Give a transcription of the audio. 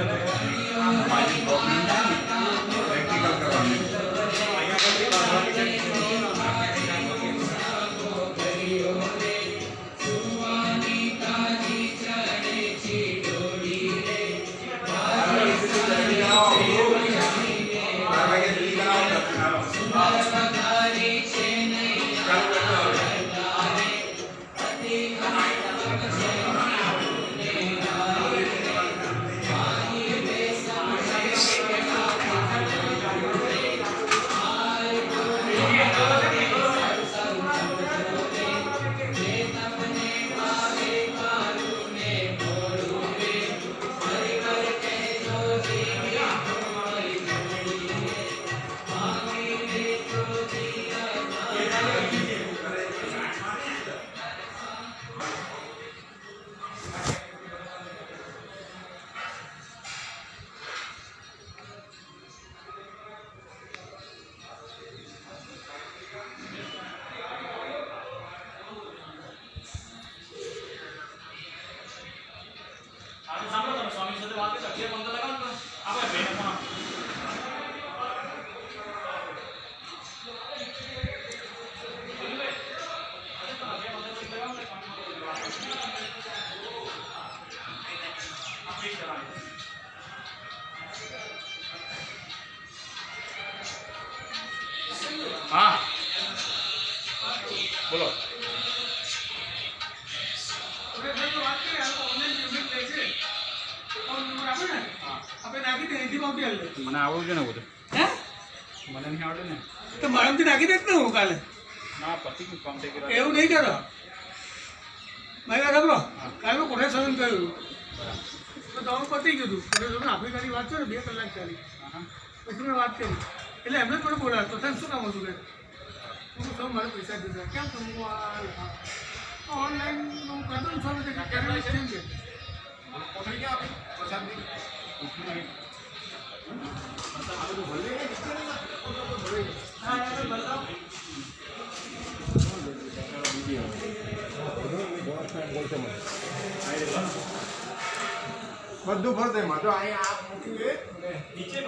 મારી problem practical કરવાની हाँ बोलो મને આવડું છે ને બધું મને નહીં આવડે ને તો મારાથી નાખી દેખ ને હું કાલે ના પતિ કામ થઈ ગયું એવું નહીં કરો મારી વાત સાંભળો કાલે મેં કોને સહન કર્યું તો તમે પતી ગયું હતું તમે આપણી ગાડી વાત છો ને 2 કલાક ચાલી પછી મેં વાત કરી એટલે એમને જ મને બોલાવ્યો તો શું કામ હતું કે હું સૌ મારે પૈસા દીધા કેમ તમે ઓનલાઈન હું કરતો ને સૌ રીતે બધું ભરતે માં તો અહીંયા આપ મૂકી નીચે